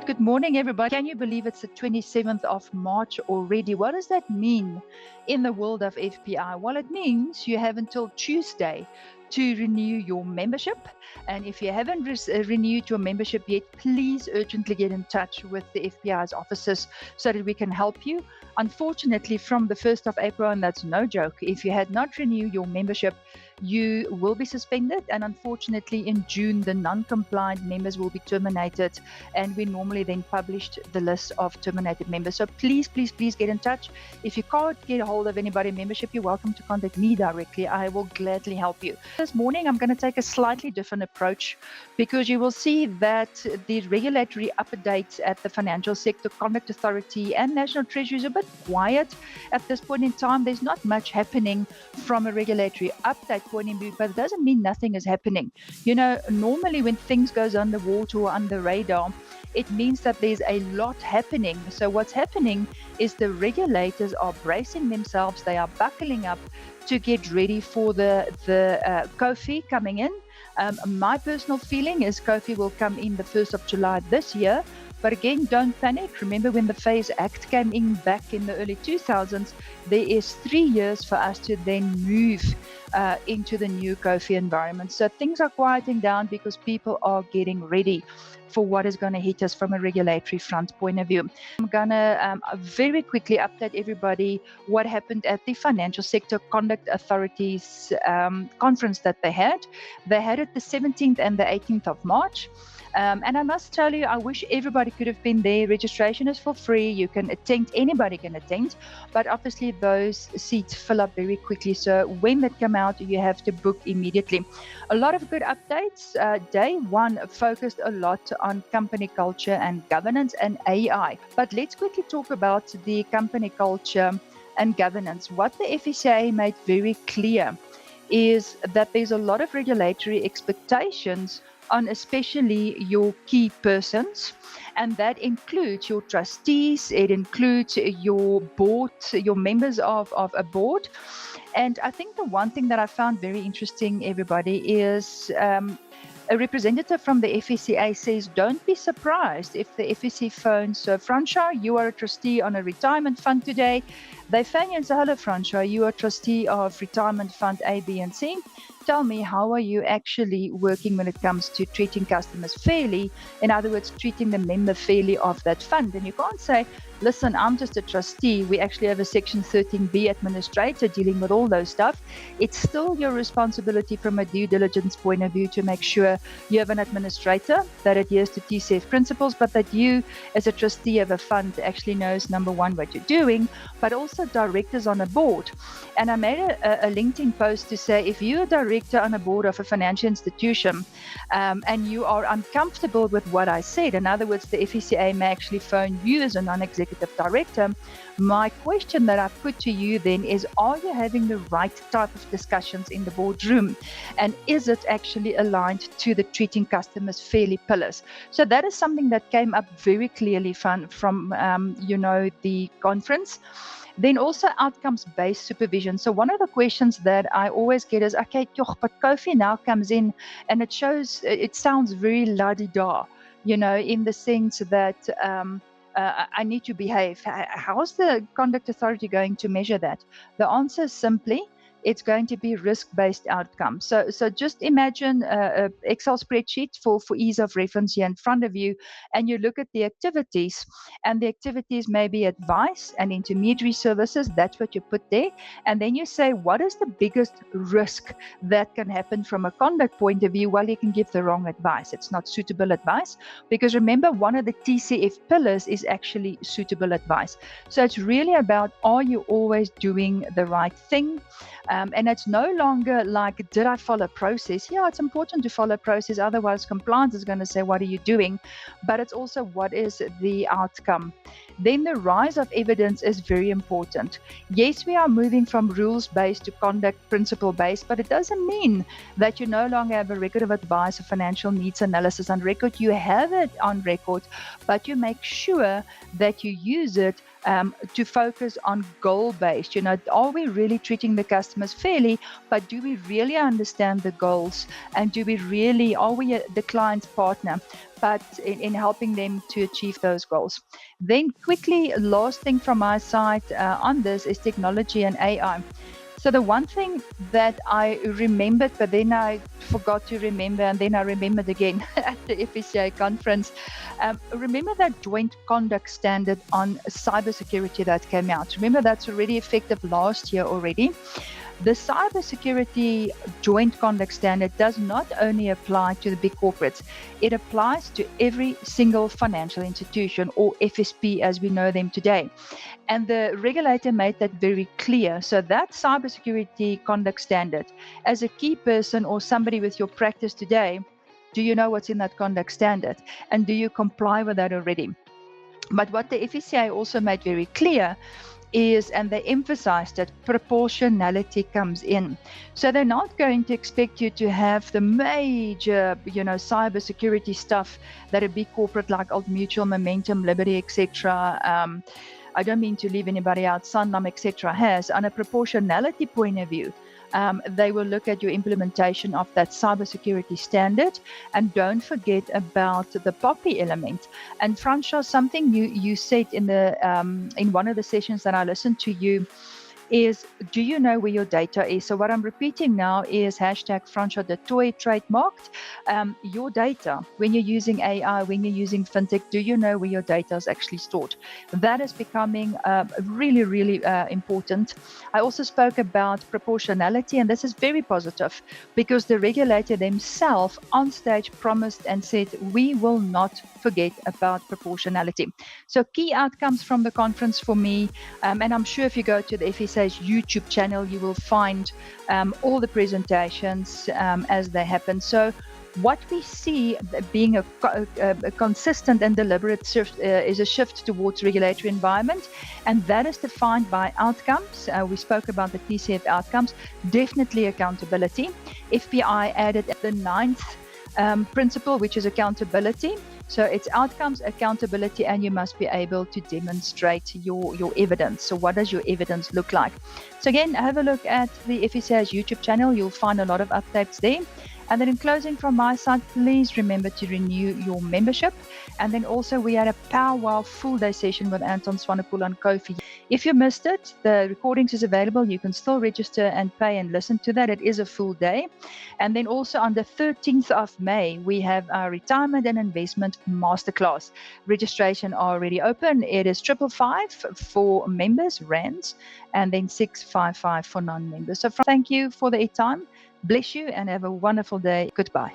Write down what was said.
Good morning, everybody. Can you believe it's the 27th of March already? What does that mean in the world of FPI? Well, it means you have until Tuesday to renew your membership. And if you haven't renewed your membership yet, please urgently get in touch with the FPI's offices so that we can help you. Unfortunately, from the 1st of April, and that's no joke, if you had not renewed your membership, you will be suspended. And unfortunately, in June, the non-compliant members will be terminated. And we normally then published the list of terminated members. So please get in touch. If you can't get a hold of anybody in membership, you're welcome to contact me directly. I will gladly help you. This morning, I'm going to take a slightly different approach because you will see that the regulatory updates at the Financial Sector Conduct Authority and National Treasury is a bit quiet at this point in time. There's not much happening from a regulatory update point of view, but it doesn't mean nothing is happening. You know, normally when things goes underwater or under radar, it means that there's a lot happening. So what's happening is the regulators are bracing themselves. They are buckling up to get ready for the COFI coming in. My personal feeling is COFI will come in the 1st of July this year. But again, don't panic. Remember when the FASE Act came in back in the early 2000s, there is 3 years for us to then move into the new COFI environment. So things are quieting down because people are getting ready for what is going to hit us from a regulatory front point of view. I'm going to very quickly update everybody what happened at the Financial Sector Conduct Authority's conference that they had. They had it the 17th and the 18th of March. And I must tell you, I wish everybody could have been there. Registration is for free. You can attend, anybody can attend, but obviously those seats fill up very quickly. So when they come out, you have to book immediately. A lot of good updates. Day one focused a lot on company culture and governance and AI. But let's quickly talk about the company culture and governance. What the FSCA made very clear is that there's a lot of regulatory expectations on especially your key persons, and that includes your trustees, it includes your board, your members of a board. And I think the one thing that I found very interesting, everybody, is a representative from the FSCA says, don't be surprised if the FSC phones, so Fransha, you are a trustee on a retirement fund today. They phone you and say, hello, Fransha, you are a trustee of retirement fund A, B, and C. Tell me, how are you actually working when it comes to treating customers fairly? In other words, treating the member fairly of that fund. And you can't say, listen, I'm just a trustee. We actually have a Section 13B administrator dealing with all those stuff. It's still your responsibility from a due diligence point of view to make sure you have an administrator that adheres to TCF principles, but that you as a trustee of a fund actually knows, number one, what you're doing, but also directors on a board. And I made a LinkedIn post to say, if you're a director on a board of a financial institution and you are uncomfortable with what I said, in other words, the FSCA may actually phone you as a non-executive director, my question that I put to you then is, are you having the right type of discussions in the boardroom? And is it actually aligned to the treating customers fairly pillars? So that is something that came up very clearly from the conference. Then also outcomes-based supervision. So one of the questions that I always get is, okay, but COFI now comes in and it sounds very la-di-da, in the sense that I need to behave. How's the conduct authority going to measure that? The answer is simply, it's going to be risk-based outcomes. So just imagine an Excel spreadsheet for ease of reference here in front of you, and you look at the activities, and the activities may be advice and intermediary services. That's what you put there. And then you say, what is the biggest risk that can happen from a conduct point of view? Well, you can give the wrong advice. It's not suitable advice, because remember, one of the TCF pillars is actually suitable advice. So it's really about, are you always doing the right thing? And it's no longer like, did I follow process? Yeah, it's important to follow process. Otherwise, compliance is going to say, what are you doing? But it's also, what is the outcome? Then the rise of evidence is very important. Yes, we are moving from rules-based to conduct principle-based, but it doesn't mean that you no longer have a record of advice or financial needs analysis on record. You have it on record, but you make sure that you use it to focus on goal-based. Are we really treating the customers fairly, but do we really understand the goals, and are we the client's partner, but in helping them to achieve those goals? Then quickly, last thing from my side on this is technology and AI. So the one thing that I remembered, but then I forgot to remember, and then I remembered again at the FSCA conference, remember that joint conduct standard on cybersecurity that came out. Remember, that's already effective last year already. The cybersecurity joint conduct standard does not only apply to the big corporates, it applies to every single financial institution, or FSP as we know them today. And the regulator made that very clear. So that cybersecurity conduct standard, as a key person or somebody with your practice today, do you know what's in that conduct standard? And do you comply with that already? But what the FSCA also made very clear is, and they emphasized that proportionality comes in. So they're not going to expect you to have the major, cybersecurity stuff that a big corporate like Old Mutual, Momentum, Liberty, etc. I don't mean to leave anybody out, Sanlam, etc. has. On a proportionality point of view, they will look at your implementation of that cybersecurity standard, and don't forget about the POPI element. And Fransha, something you said in one of the sessions that I listened to you is, do you know where your data is? So what I'm repeating now is #Fransha the toy trademarked. Your data, when you're using AI, when you're using fintech, do you know where your data is actually stored? That is becoming really, really important. I also spoke about proportionality, and this is very positive because the regulator themselves on stage promised and said, we will not forget about proportionality. So key outcomes from the conference for me, and I'm sure if you go to the FSA's YouTube channel, you will find all the presentations as they happen. So what we see being a consistent and deliberate shift is a shift towards regulatory environment, and that is defined by outcomes. We spoke about the TCF outcomes, definitely accountability. FPI added the 9th principle, which is accountability. So it's outcomes, accountability, and you must be able to demonstrate your evidence. So what does your evidence look like? So again, have a look at the FSCA's YouTube channel. You'll find a lot of updates there. And then in closing from my side, please remember to renew your membership. And then also we had a powwow full day session with Anton Swanepoel and Kofi. If you missed it, the recordings is available. You can still register and pay and listen to that. It is a full day. And then also on the 13th of May, we have our retirement and investment masterclass. Registration already open. It is 555 for members, rands, and then 655 for non-members. So thank you for the time. Bless you and have a wonderful day. Goodbye.